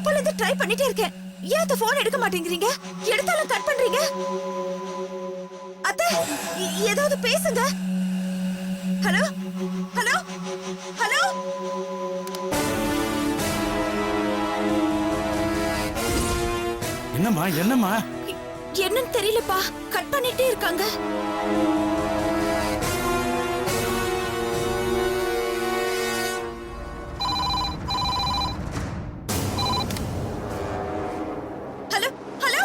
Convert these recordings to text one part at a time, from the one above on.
அப்போல இருந்து ட்ரை பண்ணிட்டே இருக்கேன். ஏன் அந்த போன் எடுக்க மாட்டேங்கிறீங்க? எடுத்தாலும் கட் பண்றீங்க. அத்தை, ஏதாவது பேசுங்க. Hello hello hello. என்னம்மா என்னம்மா? என்னன்னு தெரியலப்பா, கட் பண்ணிட்டே இருக்காங்க. Hello hello.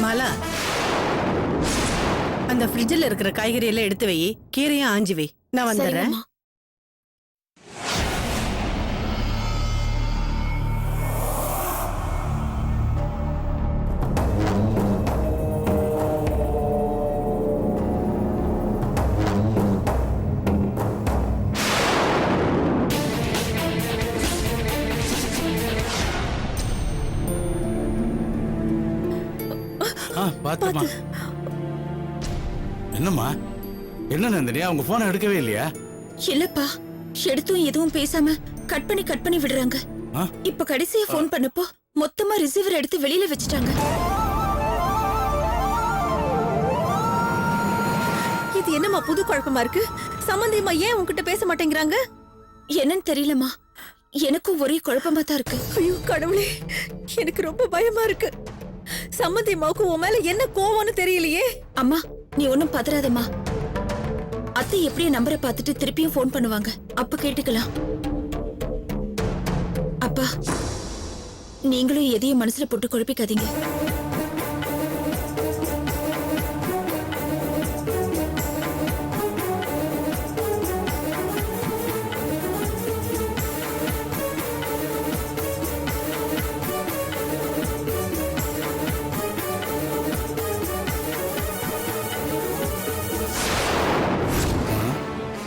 மாலா, அந்த ஃப்ரிட்ஜில் இருக்கிற காய்கறி எல்லாம் எடுத்து வை, கீரையும் ஆஞ்சி வை, நான் வந்துடுறேன். பாத்துமா. என்னம்மா என்ன நந்தினி, அவங்க போனை எடுக்கவே இல்லையா? இல்லப்பா, எடுத்தும் எதுவும் பேசாம கட் பண்ணி விடுறாங்க. இப்ப கடைசியா போன் பண்ணப்போ மொத்தமா ரிசீவர் எடுத்து வெளியில வச்சுட்டாங்க. இது என்னம்மா புது குழப்பமா இருக்கு? சம்பந்தியம்மா ஏன் உன்கிட்ட பேச மாட்டேங்கிறாங்க? என்னன்னு தெரியலமா, எனக்கும் ஒரே குழப்பமா தான் இருக்கு. ஐயோ கடவுளே, எனக்கு ரொம்ப பயமா இருக்கு. சம்பந்தியம்மாவுக்கு உன் மேல என்ன கோவம்னு தெரியலையே. அம்மா, நீ ஒன்னும் பதறாதம்மா. அத்தை எப்படியும் நம்பரை பார்த்துட்டு திருப்பியும் போன் பண்ணுவாங்க, அப்ப கேட்டுக்கலாம். அப்பா, நீங்களும் எதையும் மனசுல போட்டு குழப்பிக்காதீங்க.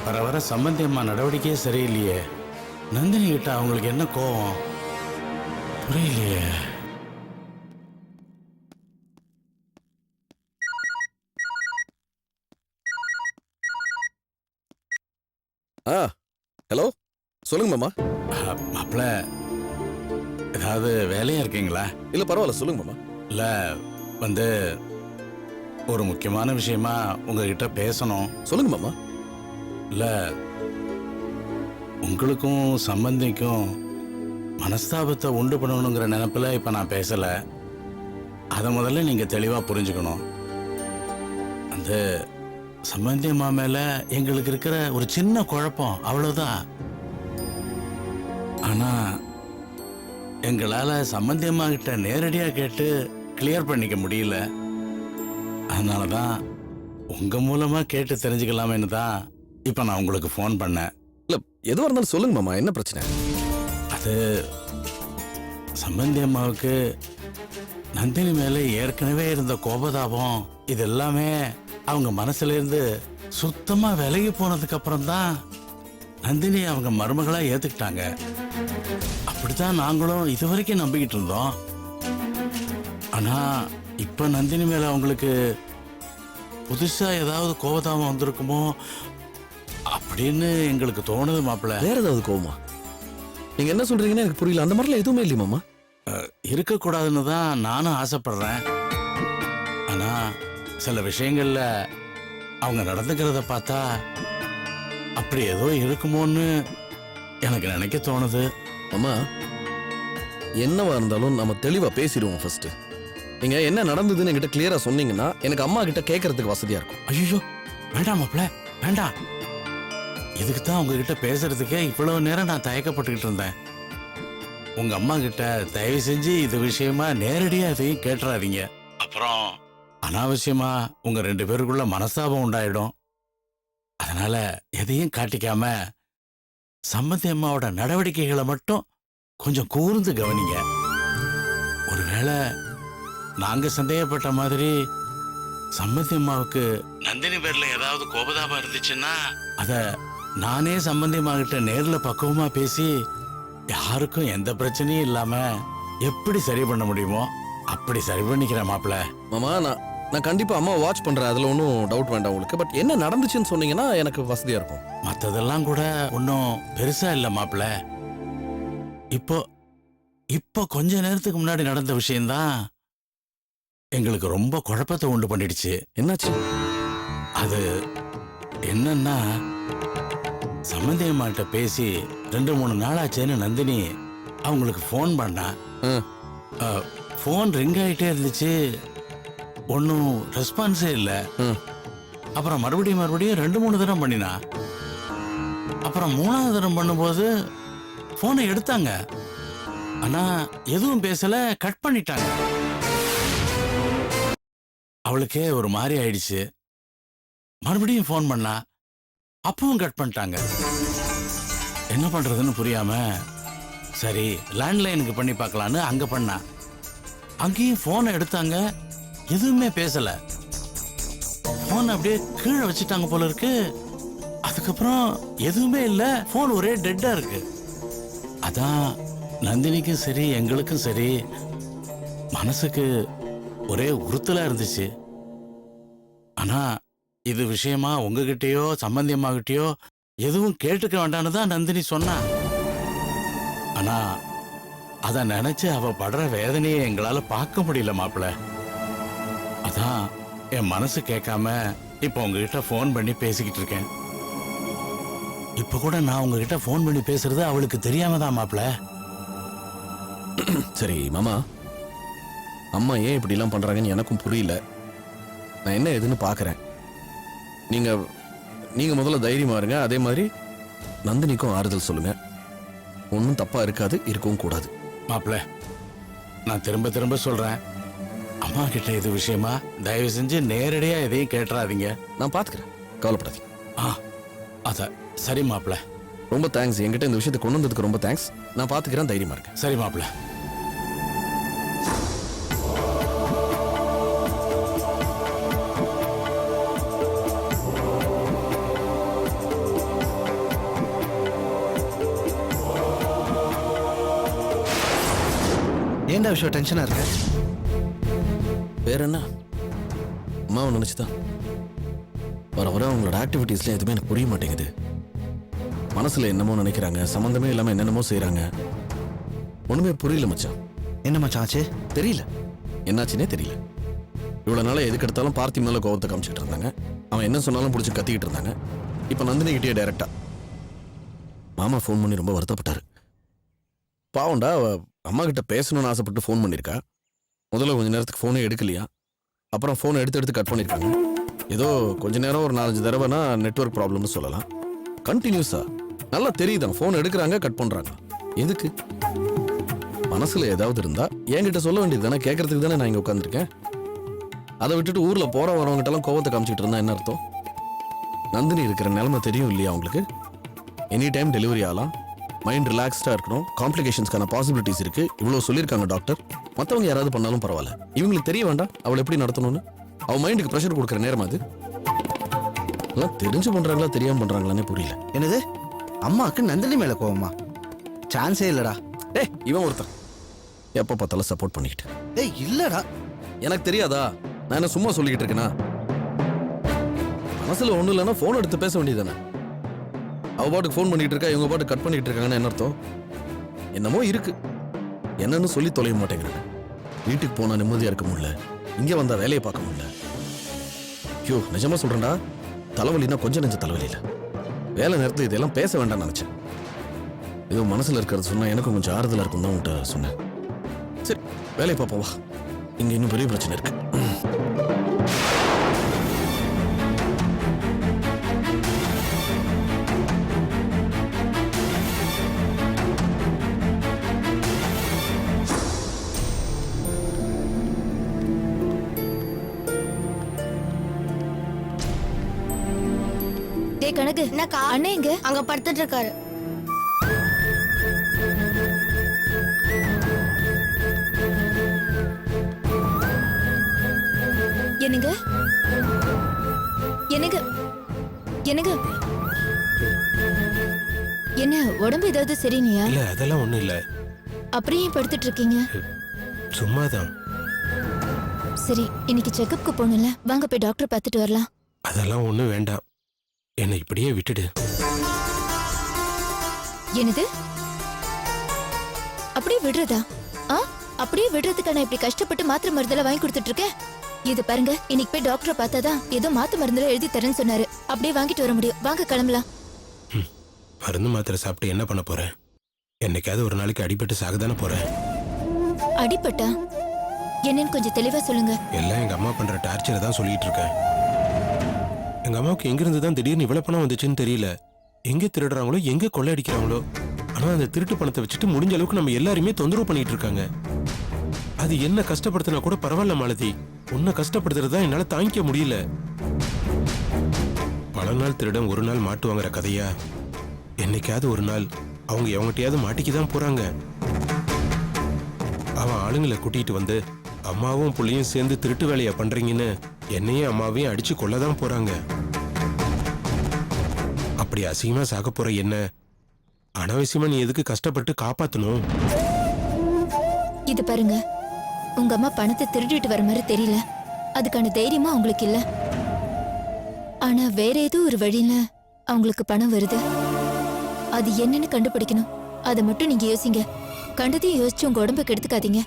வர வர சம்பந்தியம்மா நடவடிக்கையே சரியில்லையே. நந்தினி கிட்ட அவங்களுக்கு என்ன கோவம் புரியலையே. ஹலோ, சொல்லுங்க மாமா. மாப்பிள்ள, ஏதாவது வேலையா இருக்கீங்களா? இல்ல பரவாயில்ல, சொல்லுங்க மாமா. இல்ல வந்து ஒரு முக்கியமான விஷயமா உங்ககிட்ட பேசணும். சொல்லுங்க மாமா. இல்ல, உங்களுக்கும் சம்பந்திக்கும் மனஸ்தாபத்தை உண்டு பண்ணணுங்கிற நினைப்புல இப்ப நான் பேசல. அதை முதல்ல நீங்க தெளிவா புரிஞ்சுக்கணும். அந்த சம்பந்தி அம்மா மேல எங்களுக்கு இருக்கிற ஒரு சின்ன குழப்பம், அவ்வளவுதான். ஆனா எங்களால சம்பந்தி அம்மா கிட்ட நேரடியா கேட்டு கிளியர் பண்ணிக்க முடியல. அதனாலதான் உங்க மூலமா கேட்டு தெரிஞ்சுக்கலாமேன்னு தான் இப்ப நான் உங்களுக்கு போன் பண்ணேன். இல்ல எதுவா இருந்தாலும் சொல்லுங்க மாமா, என்ன பிரச்சனை? அது சம்பந்தி அம்மாவுக்கு நந்தினி மேல ஏற்கனவே இருந்த கோபதாபம் இது எல்லாமே அவங்க மனசுல இருந்து சுத்தமா விலகி போனதுக்கு அப்புறம் தான் நந்தினி அவங்க மருமகளா ஏத்துக்கிட்டாங்க. அப்படித்தான் நாங்களும் இதுவரைக்கும் நம்பிக்கிட்டு இருந்தோம். ஆனா இப்ப நந்தினி மேல அவங்களுக்கு புதுசா ஏதாவது கோபதாபம் வந்திருக்குமோ அப்படின்னு எங்களுக்கு தோணுது மாப்பிள்ள. வேற ஏதாவது கோவமா? நீங்க என்ன சொல்றீங்கன்னு எனக்கு புரியல. அந்த மாதிரிலாம் எதுவுமே இல்லையா மாமா? இருக்கக்கூடாதுன்னு தான் நானும் ஆசைப்படுறேன். ஆனா சில விஷயங்கள்ல அவங்க நடந்துக்கிறத பார்த்தா அப்படி ஏதோ இருக்குமோன்னு எனக்கு நினைக்க தோணுது. மாமா, என்னவா இருந்தாலும் நம்ம தெளிவா பேசிடுவோம். ஃபர்ஸ்ட் நீங்க என்ன நடந்ததுன்னு என்கிட்ட கிளியரா சொன்னீங்கன்னா எனக்கு அம்மா கிட்ட கேட்கறதுக்கு வசதியா இருக்கும். ஐயோ வேண்டாம் மாப்பிள்ள, வேண்டாம். இதுக்கு தான் உங்ககிட்ட பேசுறதுக்கே இவ்வளவு நேரம் நான் தயக்கப்பட்டுக்கிட்டு இருந்தேன். உங்க அம்மா கிட்ட தயவு செஞ்சு இது விஷயமா நேரடியா எதையும் கேட்டுறாதீங்க. அப்புறம் அனாவசியமா உங்க 2 பேருக்குள்ள மனஸ்தாபம் உண்டாயிடும். அதனால எதையும் காட்டிக்காம சம்பந்தி அம்மாவோட நடவடிக்கைகளை மட்டும் கொஞ்சம் கூர்ந்து கவனிங்க. ஒருவேளை நாங்க சந்தேகப்பட்ட மாதிரி சம்பந்தி அம்மாவுக்கு நந்தினி பேர்ல ஏதாவது கோபதாபம் இருந்துச்சுன்னா அத நானே சம்பந்தியமாகிட்ட நேர்ல பக்குவமா பேசி யாருக்கும் எந்த பிரச்சனையும் இல்லாம எப்படி சரி பண்ண முடியுமோ அப்படி சரி பண்ணிக்கிறேன் மாப்பிள்ள. மாமா நான் கண்டிப்பா அம்மா வாட்ச் பண்றேன், அதுல ஒன்றும் டவுட் வேண்டாம் உங்களுக்கு. பட் என்ன நடந்துச்சுன்னு சொன்னீங்கன்னா எனக்கு வசதியா இருக்கும். மத்ததெல்லாம் கூட ஒன்றும் பெருசா இல்ல மாப்பிள்ள. இப்போ இப்போ கொஞ்ச நேரத்துக்கு முன்னாடி நடந்த விஷயம்தான் எங்களுக்கு ரொம்ப குழப்பத்தை உண்டு பண்ணிடுச்சு. என்னாச்சு? அது என்னன்னா, சம்பந்தியம்மாட்ட பேசி 2-3 நாளாச்சேன்னு நந்தினி அவங்களுக்கு ஃபோன் பண்ணா. ஃபோன் ரிங் ஆகிட்டே இருந்துச்சு, ஒன்றும் ரெஸ்பான்ஸே இல்லை. அப்புறம் மறுபடியும் 2-3 தடவை பண்ணினா. அப்புறம் 3ஆவது தடவை பண்ணும்போது ஃபோனை எடுத்தாங்க, ஆனா எதுவும் பேசல, கட் பண்ணிட்டாங்க. அவளுக்கே ஒரு மாதிரி ஆயிடுச்சு. மறுபடியும் ஃபோன் பண்ணா, அப்பவும் கட் பண்ணிட்டாங்க. என்ன பண்றதுன்னு புரியாம சரி லேண்ட்லைனுக்கு பண்ணி பார்க்கலான்னு அங்க பண்ணா. அங்கேயும் போனை எடுத்தாங்க, எதுவுமே பேசல. போன் அப்படியே கீழே வச்சுட்டாங்க போல இருக்கு. அதுக்கப்புறம் எதுவுமே இல்ல, போன் ஒரே டெட்டா இருக்கு. அதான் நந்தினிக்கும் சரி எங்களுக்கும் சரி மனசுக்கு ஒரே உறுத்தலா இருந்துச்சு. ஆனா இது விஷயமா உங்ககிட்டயோ சம்பந்தியம்மாகிட்டயோ எதுவும் கேட்டுக்க வேண்டான்னு தான் நந்தினி சொன்னா. ஆனா அத நினைச்சு அவ படுற வேதனையை எங்களால பார்க்க முடியல மாப்பிள்ள. அதான் என் மனசு கேட்காம இப்ப உங்ககிட்ட போன் பண்ணி பேசிக்கிட்டு இருக்கேன். இப்ப கூட நான் உங்ககிட்ட போன் பண்ணி பேசுறது அவளுக்கு தெரியாம தான் மாப்பிள்ள. சரி மாமா, அம்மா ஏன் இப்படி எல்லாம் பண்றாங்கன்னு எனக்கும் புரியல. நான் என்ன எதுன்னு பாக்குறேன். நீங்க முதல்ல தைரியமா இருங்க. அதே மாதிரி நந்தினிக்கும் ஆறுதல் சொல்லுங்க. ஒன்றும் தப்பா இருக்காது, இருக்கவும் கூடாது. மாப்பிள்ள, நான் திரும்ப திரும்ப சொல்றேன், அம்மா கிட்ட இது விஷயமா தயவு செஞ்சு நேரடியா எதையும் கேட்டுறாதீங்க. நான் பாத்துக்கிறேன், கவலைப்படாதீங்க. அத சரி மாப்பிள்ள. ரொம்ப தேங்க்ஸ், என்கிட்ட இந்த விஷயத்தை கொண்டு வந்ததுக்கு ரொம்ப தேங்க்ஸ். நான் பாத்துக்கிறேன், தைரியமா இருக்கேன். சரி மாப்பிள்ள. ஏன்டா விஷயம் டென்ஷனா இருக்க? வேற என்ன, அம்மாவை நினைச்சுதான் வர வர அவங்களோட ஆக்டிவிட்டீஸ்ல எதுவுமே எனக்கு புரிய மாட்டேங்குது. மனசுல என்னமோ நினைக்கிறாங்க, சம்பந்தமே இல்லாம என்னென்னமோ செய்யறாங்க. ஒண்ணுமே புரியல மச்சான். என்ன மச்சான் ஆச்சு? தெரியல, என்னாச்சுன்னே தெரியல. இவ்வளவு நாள எதுக்கு எடுத்தாலும் பார்த்தி மேல கோபத்தை காமிச்சிட்டு இருந்தாங்க. அவன் என்ன சொன்னாலும் பிடிச்சி கத்திக்கிட்டு இருந்தாங்க. இப்ப நந்தினி கிட்டே டைரக்டா. மாமா ஃபோன் பண்ணி ரொம்ப வருத்தப்பட்டாரு. பாவண்டா, அம்மா கிட்ட பேசணும்னு ஆசைப்பட்டு ஃபோன் பண்ணிருக்கா. முதல்ல கொஞ்ச நேரத்துக்கு ஃபோனே எடுக்கலையா, அப்புறம் ஃபோனை எடுத்து கட் பண்ணிருக்காங்க. ஏதோ கொஞ்ச நேரம் ஒரு 4-5 தடவைனா நெட்வொர்க் ப்ராப்ளம்னு சொல்லலாம். கண்டினியூஸா நல்லா தெரியுதான், ஃபோன் எடுக்கிறாங்க, கட் பண்றாங்க. எதுக்கு? மனசுல ஏதாவது இருந்தா என்கிட்ட சொல்ல வேண்டியது தானே, கேட்கறதுக்கு தானே நான் இங்க உட்காந்துருக்கேன். அதை விட்டுட்டு ஊர்ல போற வரவங்கிட்ட எல்லாம் கோவத்தை காமிச்சிட்டு இருந்தா என்ன அர்த்தம்? நந்தினி இருக்கிற நிலைமை தெரியும் இல்லையா உங்களுக்கு? எனி டைம் டெலிவரி ஆகலாம், மைண்ட் ரிலாக்ஸ்டா இருக்கணும், காம்ப்ளிகேஷன்ஸ்க்கான பாசிபிலிட்டிஸ் இருக்கு, இவ்வளவு சொல்லியிருக்காங்க டாக்டர். மற்றவங்க யாராவது பண்ணாலும் பரவாயில்ல, இவங்களுக்கு தெரிய வேண்டாம் அவளை எப்படி நடத்தணும்னு? அவ மைண்டுக்கு ப்ரெஷர் கொடுக்குற நேரம் அது. எல்லாம் தெரிஞ்சு பண்றாங்களா தெரியாம பண்றாங்களானே புரியல. என்னது, அம்மாக்கு நந்தினி மேல கோவமா? சான்ஸே இல்லடா. இவன் ஒருத்தன் எப்ப பார்த்தாலும் சப்போர்ட் பண்ணிக்கிட்டு. இல்லடா. எனக்கு தெரியாதா? நான் என்ன சும்மா சொல்லிக்கிட்டு இருக்கேனா? மனசுல ஒண்ணும் இல்லைன்னா போன் எடுத்து பேச வேண்டியதானே. அவ பாட்டுக்கு ஃபோன் பண்ணிட்டு இருக்கா, இவங்க பாட்டு கட் பண்ணிட்டு இருக்காங்கன்னு என்ன அர்த்தம்? என்னமோ இருக்கு, என்னன்னு சொல்லி தொலைய மாட்டேங்கிறாங்க. வீட்டுக்கு போனா நிம்மதியா இருக்க முடியல, இங்க வந்தா வேலையை பார்க்க முடியல. ஐயோ நிஜமா சொல்றேன்டா, தலைவலினா கொஞ்சம் நெஞ்ச தலைவலி இல்ல. வேலை நேரத்துல இதெல்லாம் பேச வேண்டாம்னு நினைச்சேன். ஏதோ மனசுல இருக்கிறது சொன்னா எனக்கும் கொஞ்சம் ஆறுதலா இருக்கும் தான் உன்கிட்ட சொன்னேன். சரி வேலையை பார்ப்போம் வா, இங்க இன்னும் பெரிய பிரச்சனை இருக்கு. கணக்கு என்னக்கா அண்ணே எங்க? அங்க படுத்துட்டு இருக்காரு. என்னங்க என்னங்க என்னங்க என்ன உடம்பு ஏதாவது சரியில்லையா? இல்ல அதெல்லாம் ஒண்ணும் இல்ல, அப்படியே படுத்துட்டு இருக்கீங்க? சும்மாதான். சரி, இன்னைக்கு செக்கப்க்கு போகணும்ல, வாங்க போய் டாக்டர் பார்த்துட்டு வரலாம். அதெல்லாம் ஒண்ணும் வேண்டாம், என்னை இப்படியே விட்டுடு. என்னது? அப்படியே விடுறதா? அப்படியே விடுறதுக்கு நான் இப்படி கஷ்டப்பட்டு மாத்திரை மருந்தெல்லாம் வாங்கி கொடுத்துட்டு இருக்கேன். இது பாருங்க, இன்னைக்கு போய் டாக்டரை பார்த்தாதான் ஏதோ மாத்து மருந்துல எழுதி தரேன்னு சொன்னாரு. அப்படியே வாங்கிட்டு வர முடியும். வாங்க கிளம்பலாம். மருந்து மாத்திரை சாப்பிட்டு என்ன பண்ண போறேன்? என்னைக்காவது ஒரு நாளைக்கு அடிபட்டு சாகதானே போறேன். அடிபட்டா என்னன்னு கொஞ்சம் தெளிவா சொல்லுங்க. எல்லாம் எங்க அம்மா பண்ற டார்ச்சரை தான் சொல்லிட்டு இருக்கேன். எங்க அம்மாவுக்கு எங்கிருந்து தான் திடீர்னு இவ்வளவு பணம் வந்துச்சுன்னு தெரியல. எங்க திருடுறாங்களோ, எங்க கொள்ளையடிக்கிறாங்களோ, ஆனா அந்த திருட்டு பணத்தை வச்சுட்டு முடிஞ்ச அளவுக்கு நம்ம எல்லாருமே தொந்தரவு பண்ணிட்டு இருக்காங்க. அது என்ன கஷ்டப்படுத்தினா கூட பரவாயில்ல மாலதி, உன்னை கஷ்டப்படுத்துறதா என்னால தாங்கிக்க முடியல. பல நாள் திருடன் ஒரு நாள் மாட்டு வாங்குற கதையா? என்னைக்காவது ஒரு நாள் அவங்க எவங்கிட்டயாவது மாட்டிக்குதான் போறாங்க. அவன் ஆளுங்களை கூட்டிட்டு வந்து அம்மாவும் புள்ளையும் சேர்ந்து திருட்டு வேலையை பண்றீங்கன்னு என்னையும் அம்மாவையும் அடிச்சு கொல்லதான் போறாங்க. அப்படி அசிங்கமா சாக போற என்ன அனாவசியமா நீ எதுக்கு கஷ்டப்பட்டு காப்பாத்தணும்? இது பாருங்க, உங்க அம்மா பணத்தை திருடிட்டு வர மாதிரி தெரியல. அதுக்கான தைரியமா அவங்களுக்கு இல்ல. ஆனா வேற ஏதோ ஒரு வழியில அவங்களுக்கு பணம் வருது. அது என்னன்னு கண்டுபிடிக்கணும். அதை மட்டும் நீங்க யோசிங்க. கண்டதையும் யோசிச்சு உங்க உடம்பு கெடுத்துக்காதீங்க.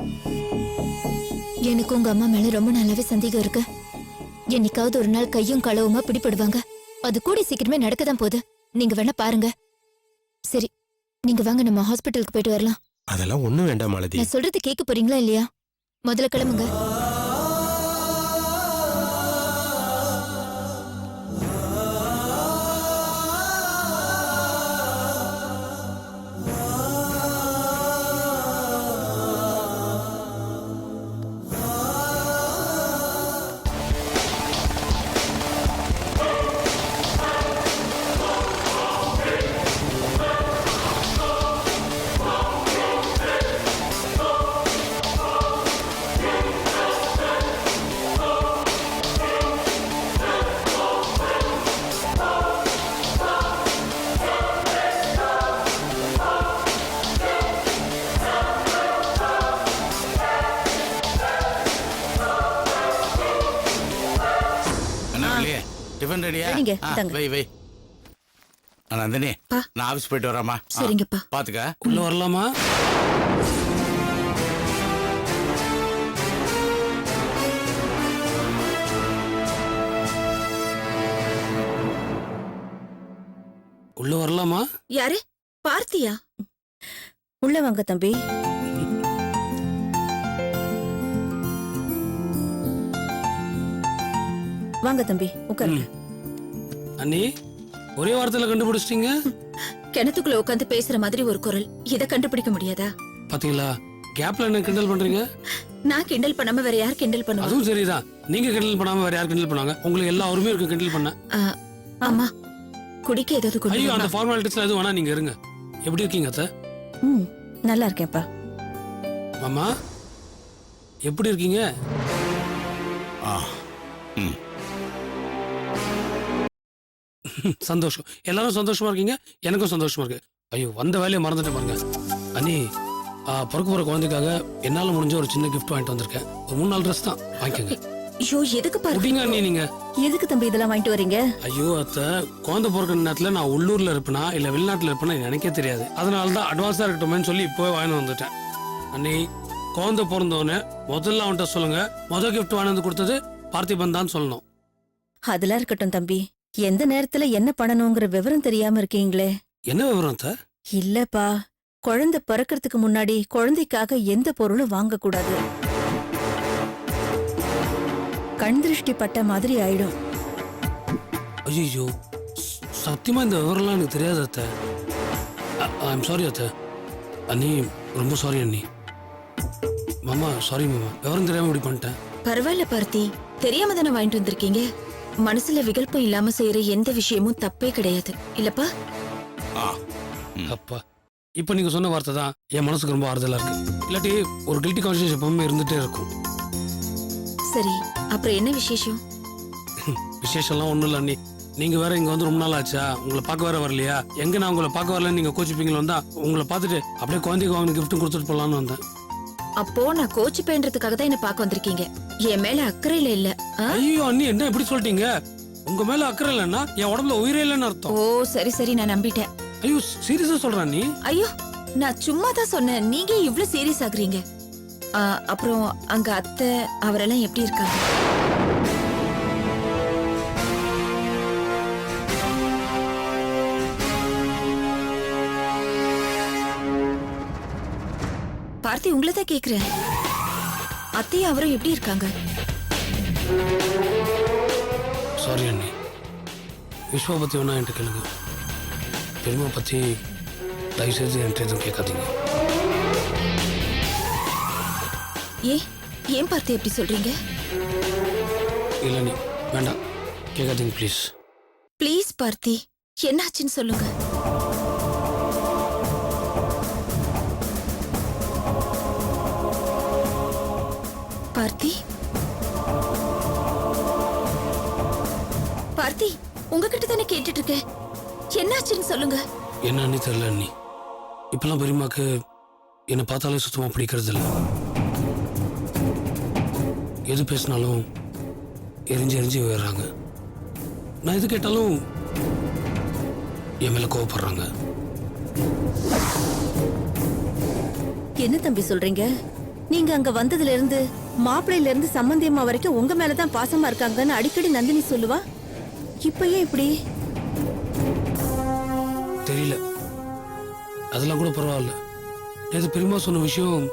எனக்கு உங்க அம்மா மேல ரொம்ப நல்லாவே சந்தேகம் இருக்கு. என்னைக்காவது ஒரு நாள் கையும் களவுமா பிடிபடுவாங்க. அது கூடி சீக்கிரமே நடக்கதான் போகுது. நீங்க வேணா பாருங்க. சரி, நீங்க வாங்க, நம்ம ஹாஸ்பிட்டலுக்கு போயிட்டு வரலாம். அதெல்லாம் ஒண்ணும் வேண்டாம் மாலதி. நான் சொல்றது கேட்க போறீங்களா இல்லையா? முதல்ல கிளம்புங்க. டிஃபன் ரெடியா? சரிங்க, இந்தாங்க. வை வை. நந்தினி, பா. நான் ஆபீஸ் போயிட்டு வரேம்மா. சரிங்கப்பா. பாத்துக்க. உள்ள வரலாமா? உள்ள வரலாமா? யாரு? பார்த்தியா? உள்ள வாங்க தம்பி. வாங்க தம்பி, உட்காருங்க. அண்ணி, ஒரே வாரத்துல கண்டுபிடிச்சிட்டீங்க. கிணத்துக்குள்ள உட்காந்து பேசுற மாதிரி ஒரு குரல். இத கண்டுபிடிக்க முடியாதா? பாத்தீங்களா, கேப்ல என்ன கிண்டல் பண்றீங்க? நான் கிண்டல் பண்ணாம வேற யார் கிண்டல் பண்ணுவா? அதுவும் சரிதான். நீங்க கிண்டல் பண்ணாம வேற யார் கிண்டல் பண்ணாங்க? உங்களுக்கு எல்லா உரிமையும் இருக்கு கிண்டல் பண்ண. ஆமா, குடிக்க ஏதாவது கொண்டு ஐயோ, வா. அந்த ஃபார்மாலிட்டிஸ்ல எதுவும் வேணா, நீங்க இருங்க. எப்படி இருக்கீங்க அத்தை? நல்லா இருக்கேன்ப்பா. மாமா, எப்படி இருக்கீங்க? சந்தோஷம். எல்லாரும் சந்தோஷமா இருக்கீங்க, எனக்கும் சந்தோஷமா இருக்கு. ஐயோ, வந்த வேலையை மறந்துட்டு பாருங்க. அண்ணி, பிறக்க போற குழந்தைக்காக என்னால முடிஞ்ச ஒரு சின்ன கிஃப்ட் வாங்கிட்டு வந்திருக்கேன். ஒரு 3-4 ட்ரெஸ் தான், வாங்கிக்கோங்க. ஐயோ, எதுக்கு பாரு? குடிங்க அண்ணி. நீங்க எதுக்கு தம்பி இதெல்லாம் வாங்கிட்டு வரீங்க? ஐயோ அத்தை, குழந்தை பிறக்கிற நேரத்துல நான் உள்ளூர்ல இருப்பேனா இல்ல வெளிநாட்டுல இருப்பேனா எனக்கே தெரியாது. அதனாலதான் அட்வான்ஸா இருக்கட்டுமேன்னு சொல்லி இப்போ வாங்கி வந்துட்டேன். அண்ணி, குழந்தை பிறந்தோன்னு முதல்ல அவன்கிட்ட சொல்லுங்க, முதல் கிஃப்ட் வாங்கி வந்து கொடுத்தது பார்த்திபன் தான் சொல்லணும். அதெல்லாம் இருக்கட்டும் தம்பி. எந்த நேரத்துல என்ன பண்ணணுங்கிற விவரம் தெரியாம இருக்கீங்களே. என்ன விவரம் அத்தை? இல்லப்பா, குழந்தை பிறக்கிறதுக்கு முன்னாடி குழந்தைக்காக எந்த பொருளும் வாங்க கூடாது. கண் திருஷ்டி பட்ட மாதிரி ஆயிடும். ஐயோ, சத்தியமா இந்த விவரம்லாம் எனக்கு தெரியாது அத்தை. ஐம் சாரி அத்தை. அண்ணி, ரொம்ப சாரி அண்ணி. மாமா, சாரி மாமா, விவரம் தெரியாம இப்படி பண்ணிட்டேன். பரவாயில்ல பார்த்தி, தெரியாம தானே வாங்கிட்டு வந்திருக்கீங்க. மனசுல விகல்பம் இல்லாம செய்யற எந்த விஷயமும் தப்பே கிடையாது இல்லப்பா? அப்பா, இப்ப நீங்க சொன்ன வார்த்தை தான் என் மனசுக்கு ரொம்ப ஆறுதலா இருக்கு. இல்லாட்டி ஒரு கில்ட்டி கான்ஷியஸ் எப்பவுமே இருந்துட்டே இருக்கும். சரி, அப்புறம் என்ன விசேஷம்? விசேஷம்லாம் ஒண்ணும் இல்லை அண்ணி. நீங்க வேற இங்க வந்து ரொம்ப நாள் ஆச்சா, உங்களை பார்க்க வேற வரலையா? எங்க நான் உங்களை பார்க்க வரலன்னு நீங்க கோச்சிப்பீங்களா? வந்தா உங்களை பார்த்துட்டு அப்படியே குழந்தைக்கு வாங்கின கிஃப்ட்டும் கொடுத்துட்டு போலான்னு வந்தேன். அப்போ நான் கோச்சு பேன்றதுக்காக தான் என்ன பார்க்க வந்திருக்கீங்க. என் மேல அக்கறையில இல்ல. ஐயோ அண்ணி, என்ன எப்படி சொல்லிட்டீங்க? உங்க மேல அக்கறை இல்லைன்னா என் உடம்புல உயிரே இல்லைன்னு அர்த்தம். ஓ சரி சரி, நான் நம்பிட்டேன். ஐயோ சீரியஸா சொல்றேன் நீ? ஐயோ நான் சும்மா தான் சொன்னேன், நீங்க இவ்ளோ சீரியஸ் ஆகுறீங்க. அப்புறம் அங்க அத்தை அவரெல்லாம் எப்படி இருக்காங்க? பார்த்தி, உங்களை தான் கேக்குறேன். அத்தையும் அவரும் எப்படி இருக்காங்க? சாரி அண்ணி, விஸ்வா பத்தி வேணா என்கிட்ட கேளுங்க. பெருமை பத்தி தயவுசெய்து என்கிட்ட எதுவும் கேட்காதீங்க. ஏன் பார்த்தி எப்படி சொல்றீங்க? இல்ல நீ வேண்டாம், கேட்காதீங்க ப்ளீஸ். ப்ளீஸ் பார்த்தி, என்னாச்சுன்னு சொல்லுங்க. பார்த்தி, பார்த்தி, உங்ககிட்ட தானே கேட்டுட்டு இருக்கேன். என்னாச்சுன்னு சொல்லுங்க. என்னன்னு தெரியல அண்ணி, இப்பெல்லாம் பெரியம்மாக்கு என்னை பார்த்தாலே சுத்தமா பிடிக்கிறது இல்லை. எது பேசினாலும் எரிஞ்சு எரிஞ்சு போயிடுறாங்க. நான் எது கேட்டாலும் என் மேல கோவப்படுறாங்க. என்ன தம்பி சொல்றீங்க? நீங்க அங்க வந்ததுல இருந்து மாப்பிள்ளையில இருந்து சம்பந்தியம்மா வரைக்கும் உங்க மேலதான் பாசமா இருக்காங்கன்னு அடிக்கடி நந்தினி சொல்லுவா. இப்ப ஏன் இப்படி? தெரியல, அதெல்லாம் கூட பரவாயில்ல. நேற்று பெரியம்மா சொன்ன விஷயம்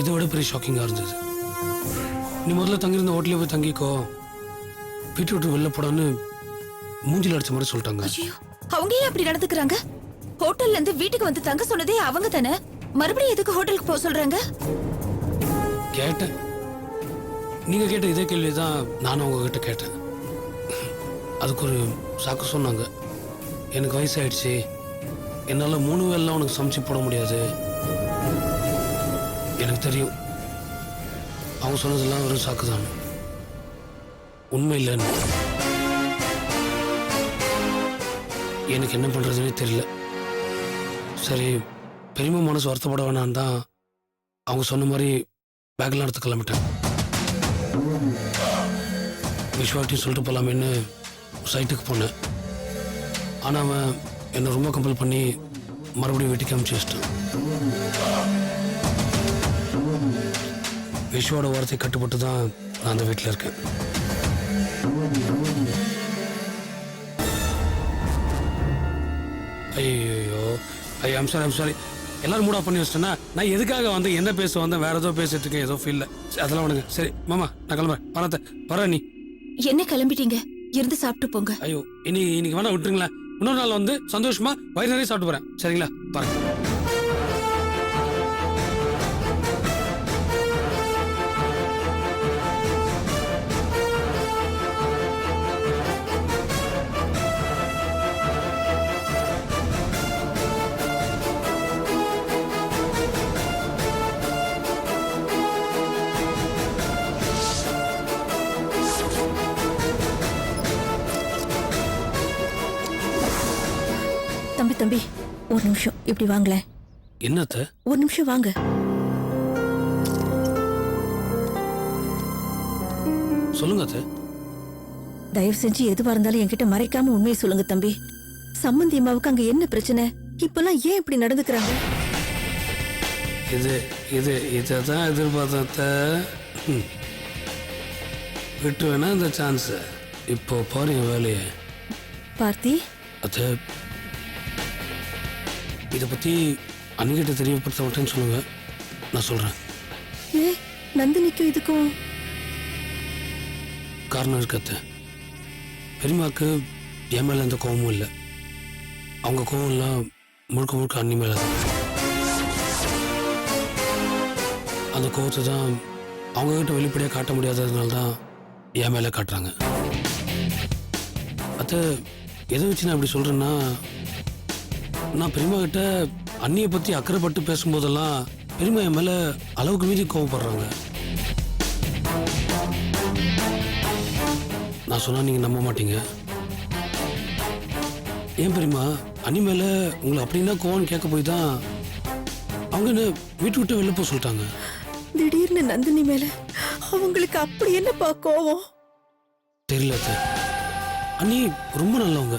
இதை விட பெரிய ஷாக்கிங்கா இருந்தது. நீ முதல்ல தங்கியிருந்த ஹோட்டலே போய் தங்கிக்கோ, வீட்டு விட்டு வெளில போடான்னு மூஞ்சில் அடிச்ச மாதிரி சொல்லிட்டாங்க. ஐயோ, அவங்க ஏன் அப்படி நடந்துக்கிறாங்க? ஹோட்டல்ல இருந்து வீட்டுக்கு வந்து தங்க சொன்னதே அவங்க தானே, மறுபடியும் எதுக்கு ஹோட்டலுக்கு போக சொல்றாங்க? கேட்டேன், நீங்க கேட்ட இதே கேள்விதான் நானும் உங்ககிட்ட கேட்டேன். அதுக்கு ஒரு சாக்கு சொன்னாங்க. எனக்கு வயசாயிடுச்சு, என்னால 3 வேளைலாம் உனக்கு சமைச்சு போட முடியாது. எனக்கு தெரியும் அவங்க சொன்னதெல்லாம் ஒரு சாக்கு தான், உண்மை இல்லைன்னு. எனக்கு என்ன பண்றதுன்னே தெரியல. சரி, பெரியம்மா மனசு வருத்தப்பட வேணான்னு தான் அவங்க சொன்ன மாதிரி பேக்லாம் எடுத்து கிளம்பிட்டேன். விஸ்வாட்டியும் சொல்லிட்டு போலாமேன்னு சைட்டுக்கு போனேன். ஆனால் அவன் என்னை ரொம்ப கம்பல் பண்ணி மறுபடியும் வீட்டுக்கு அனுப்பிச்சு வச்சிட்டான். விஸ்வாவோட வார்த்தை கட்டுப்பட்டு தான் நான் அந்த வீட்டில் இருக்கேன். ஐயோ ஐம் சாரி எல்லாரும் மூடா பண்ணி வச்சிட்டேன்னா நான் எதுக்காக வந்து என்ன பேச வந்தேன், வேற ஏதோ பேசிட்டு இருக்கேன், ஏதோ ஃபீல்ல. அதெல்லாம் உனக்கு சரி மாமா, நான் கிளம்புறேன். வர நீ என்ன கிளம்பிட்டீங்க? இருந்து சாப்பிட்டு போங்க. ஐயோ இன்னைக்கு வேணா விட்டுருங்களேன். இன்னொரு நாள் வந்து சந்தோஷமா வயிறு நிறைய சாப்பிட்டு போறேன், சரிங்களா? பாருங்க. தம்பி, ஒரு நிமிஷம் இப்படி வாங்கல. என்னத்த? ஒரு நிமிஷம் வாங்க. சொல்லுங்க அத்தை. தயவு செஞ்சு எதுவா இருந்தாலும் என்கிட்ட மறைக்காம உண்மையை சொல்லுங்க தம்பி. சம்பந்தி அம்மாவுக்கு அங்க என்ன பிரச்சனை? இப்பெல்லாம் ஏன் இப்படி நடந்துக்கிறாங்க? இதான் எதிர்பார்த்த. விட்டு வேணா இந்த சான்ஸ். இப்போ பாருங்க வேலையை. பார்த்தி, அத்தை இதை பத்தி அன்னிக்கிட்ட தெரியப்படுத்த மாட்டேன்னு சொல்லுங்க, நான் சொல்றேன். நந்தினிக்கும் இதுக்கும் காரணம் இருக்கு அத்தை. பெரியம்மாக்கு என் மேல எந்த கோபமும் இல்லை. அவங்க கோபம் எல்லாம் முழுக்க முழுக்க அன்னி மேல தான். அந்த கோபத்தை தான் அவங்க கிட்ட வெளிப்படையாக காட்ட முடியாததுனால தான் என் மேல காட்டுறாங்க. அத்தை எதை வச்சு நான் இப்படி சொல்றேன்னா, நான் பெரியம்மா கிட்ட அண்ணியை பத்தி அக்கறைப்பட்டு பேசும்போதெல்லாம் பெரியம்மா என் மேல அளவுக்கு மீறி கோவப்படுறாங்க. நான் சொன்னா நீங்க நம்ப மாட்டீங்க. ஏன் பெரியம்மா அண்ணி மேல உங்களை அப்படின்னா கோவம்னு கேட்க போய் தான் அவங்க என்ன வீட்டு விட்டு வெளில போக சொல்லிட்டாங்க. திடீர்னு நந்தினி மேல அவங்களுக்கு அப்படி என்னப்பா கோவம்? தெரியல அத்தை. அண்ணி ரொம்ப நல்லவங்க.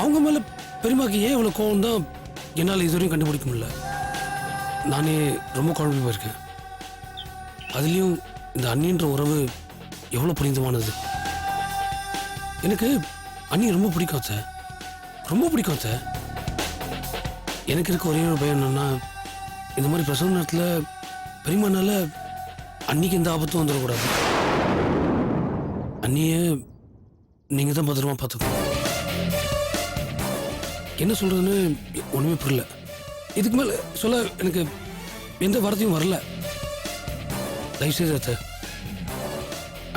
அவங்க மேல பெரியம்மாக்கு ஏன் இவ்வளவு கோவம் தான் என்னால் இதுவரையும் கண்டுபிடிக்க முடியல. நானே ரொம்ப குழம்பி போயிருக்கேன். அதுலேயும் இந்த அண்ணின்ற உறவு எவ்வளோ புனிதமானது. எனக்கு அண்ணி ரொம்ப பிடிக்கும் அத்தை, ரொம்ப பிடிக்கும் அத்தை. எனக்கு இருக்க ஒரே ஒரு பயம் என்னன்னா, இந்த மாதிரி பிரசவ நேரத்தில் பெரியம்மானால அன்னிக்கு எந்த ஆபத்தும் வந்துடக்கூடாது. அண்ணியை நீங்கள் தான் பத்திரமா பார்த்துக்கணும். என்ன சொல்கிறதுன்னு ஒன்றுமே புரியல. இதுக்கு மேலே சொல்ல எனக்கு எந்த வார்த்தையும் வரல. தயவுசெய்து அத்தை,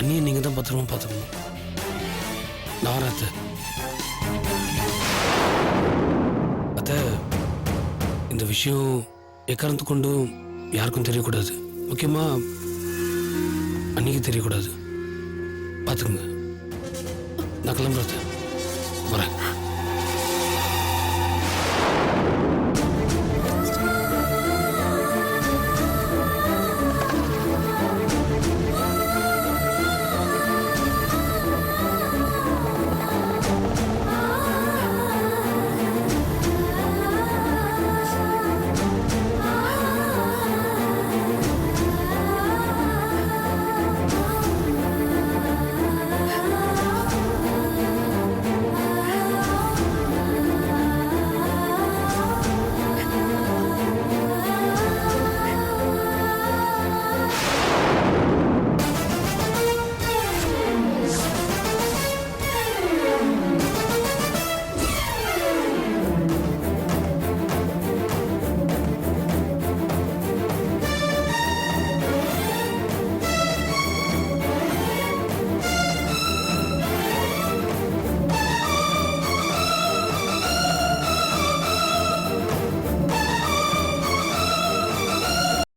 அண்ணியை நீங்கள் தான் பத்திரமா பார்த்துக்கணும். நான் வரேன் அத்தை. அத்தை, இந்த விஷயம் எக்காரணத்து கொண்டும் யாருக்கும் தெரியக்கூடாது. முக்கியமாக அன்னைக்கு தெரியக்கூடாது. பார்த்துக்குங்க. நான் கிளம்புறேன் அத்தை. வரேன்.